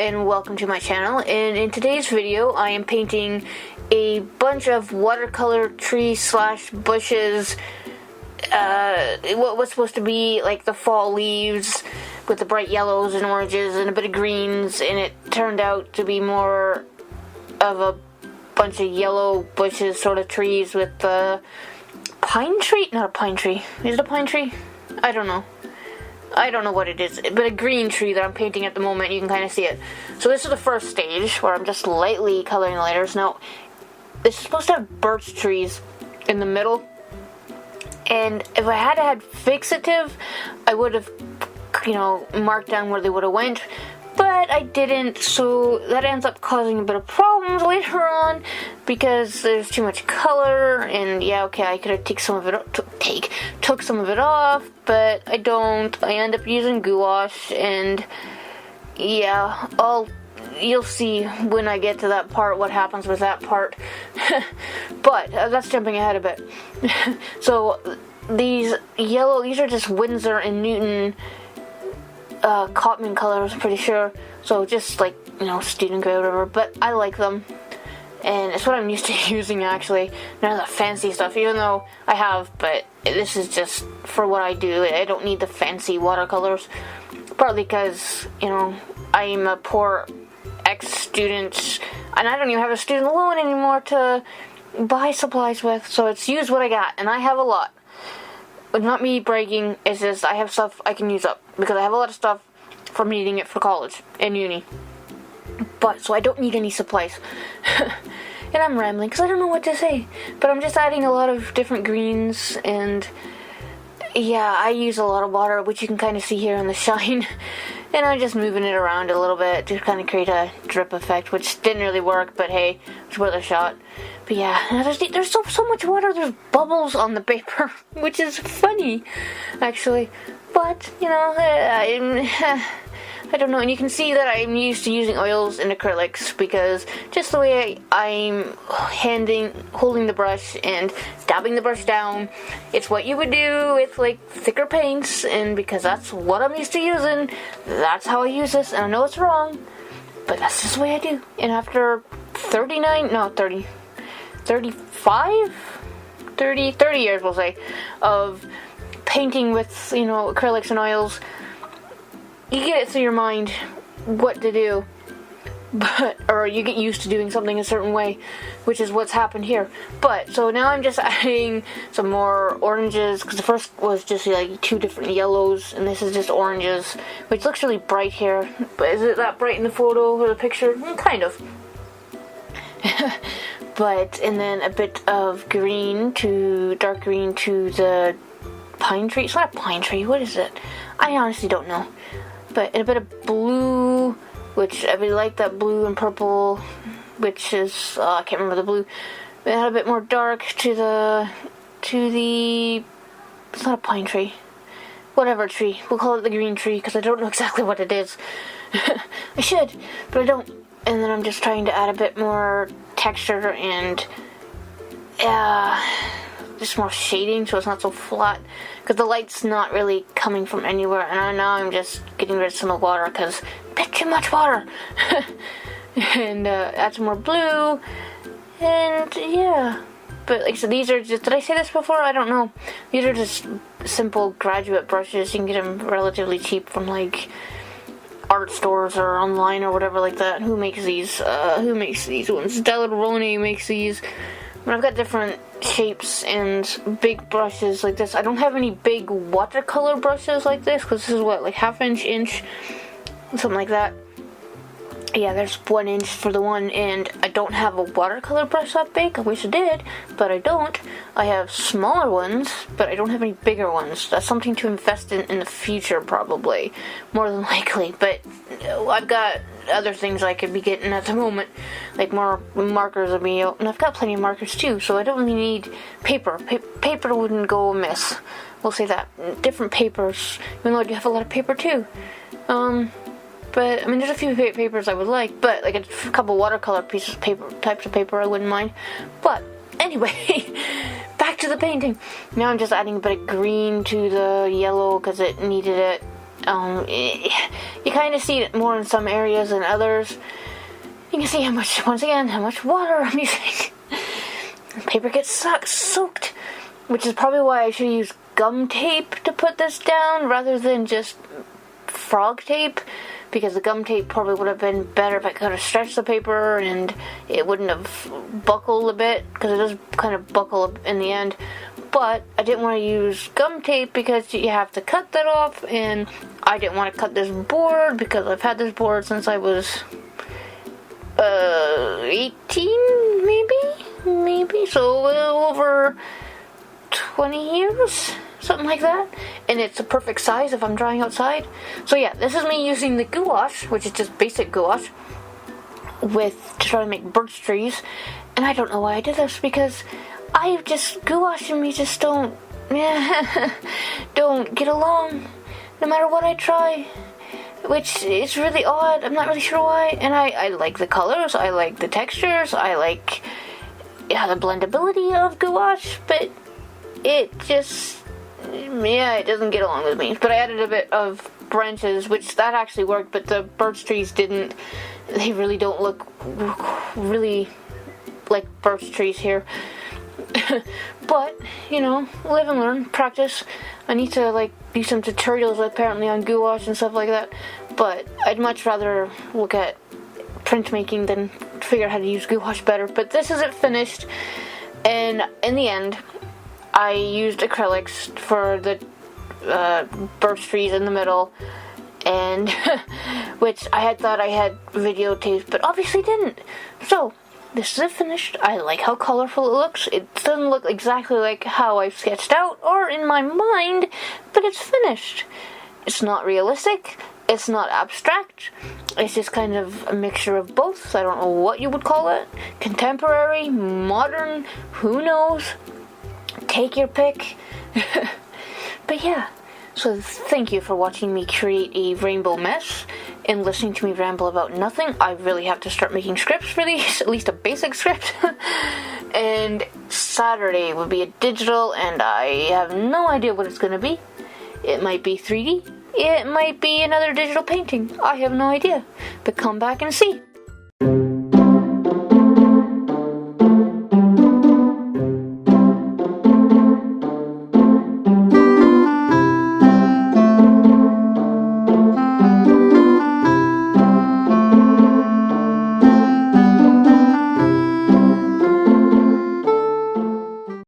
and welcome to my channel, and in today's video I am painting a bunch of watercolor trees slash bushes, what was supposed to be like the fall leaves with the bright yellows and oranges and a bit of greens, and it turned out to be more of a bunch of yellow bushes, sort of trees with the pine tree, not a pine tree, is it a pine tree? I don't know what it is, but a green tree that I'm painting at the moment. You can kind of see it. So this is the first stage where I'm just lightly coloring the letters. Now, this is supposed to have birch trees in the middle, and if I had had fixative, I would have, marked down where they would have went, but I didn't, so that ends up causing a bit of problems later on because there's too much color. And yeah, okay, I could have took some of it off, but I don't. I end up using gouache, and yeah, you'll see when I get to that part what happens with that part. But that's jumping ahead a bit. So these are just Winsor and Newton Cotman colors, I'm pretty sure. So just like, student gray or whatever, but I like them. And it's what I'm used to using, actually. None of the fancy stuff, even though I have, but this is just for what I do. I don't need the fancy watercolors. Partly because, I'm a poor ex-student, and I don't even have a student loan anymore to buy supplies with, so it's use what I got, and I have a lot. But not me bragging, it's just I have stuff I can use up, because I have a lot of stuff from needing it for college and uni. But, so I don't need any supplies. And I'm rambling, because I don't know what to say. But I'm just adding a lot of different greens, and yeah, I use a lot of water, which you can kind of see here in the shine. And I'm just moving it around a little bit to kind of create a drip effect, which didn't really work, but hey, it's worth a shot. But yeah, there's so much water, there's bubbles on the paper, which is funny, actually. But, I don't know, and you can see that I'm used to using oils and acrylics because just the way I'm holding the brush and dabbing the brush down, it's what you would do with like thicker paints, and because that's what I'm used to using, that's how I use this. And I know it's wrong, but that's just the way I do. And after 30 years, we'll say, of painting with, acrylics and oils, you get it through your mind what to do, or you get used to doing something a certain way, which is what's happened here. But, so now I'm just adding some more oranges, because the first was just like two different yellows, and this is just oranges, which looks really bright here. But is it that bright in the photo or the picture? Kind of. But, and then a bit of dark green to the pine tree. It's not a pine tree, what is it? I honestly don't know. But a bit of blue, which I really like that blue and purple, which is, I can't remember the blue. It had a bit more dark to the, it's not a pine tree. Whatever tree. We'll call it the green tree, because I don't know exactly what it is. I should, but I don't. And then I'm just trying to add a bit more texture and, just more shading so it's not so flat, because the light's not really coming from anywhere, and now I'm just getting rid of some of the water because a bit too much water. And add some more blue, and yeah. But like, so these are just, did I say this before? I don't know. These are just simple graduate brushes. You can get them relatively cheap from like art stores or online or whatever like that. Who makes these ones? Della Rone makes these. But I've got different shapes and big brushes like this. I don't have any big watercolor brushes like this, because this is what, like half inch, something like that. Yeah, there's 1 inch for the one, and I don't have a watercolor brush that big. I wish I did, but I don't. I have smaller ones, but I don't have any bigger ones. That's something to invest in the future, probably, more than likely. But I've got other things I could be getting at the moment, like more markers of me, and I've got plenty of markers too, so I don't really need paper. Paper wouldn't go amiss. We'll say that. Different papers, even though I do have a lot of paper too. But, I mean, there's a few papers I would like, but, like, a couple watercolor types of paper I wouldn't mind. But, anyway, back to the painting. Now I'm just adding a bit of green to the yellow, because it needed it. You kind of see it more in some areas than others. You can see once again, how much water I'm using. Paper gets soaked, which is probably why I should use gum tape to put this down rather than just frog tape, because the gum tape probably would have been better if I could have stretched the paper and it wouldn't have buckled a bit, because it does kind of buckle in the end. But I didn't want to use gum tape because you have to cut that off, and I didn't want to cut this board because I've had this board since I was 18, maybe, so over 20 years, something like that, and it's a perfect size if I'm drawing outside. So yeah, this is me using the gouache, which is just basic gouache, to try to make birch trees. And I don't know why I did this, because gouache and me just don't get along, no matter what I try, which is really odd. I'm not really sure why. And I like the colors, I like the textures, I like the blendability of gouache, but it just, it doesn't get along with me. But I added a bit of branches, which that actually worked, but the birch trees didn't. They really don't look really like birch trees here. But, live and learn, practice. I need to, do some tutorials apparently on gouache and stuff like that. But I'd much rather look at printmaking than figure out how to use gouache better. But this isn't finished, and in the end, I used acrylics for the birch trees in the middle, and which I had thought I had videotaped, but obviously didn't. So this is it finished. I like how colorful it looks. It doesn't look exactly like how I've sketched out or in my mind, but it's finished. It's not realistic. It's not abstract. It's just kind of a mixture of both. I don't know what you would call it. Contemporary, modern, who knows? Take your pick. But yeah, so thank you for watching me create a rainbow mess and listening to me ramble about nothing. I really have to start making scripts for these, at least a basic script. And Saturday will be a digital, and I have no idea what it's going to be. It might be 3D. It might be another digital painting. I have no idea. But come back and see.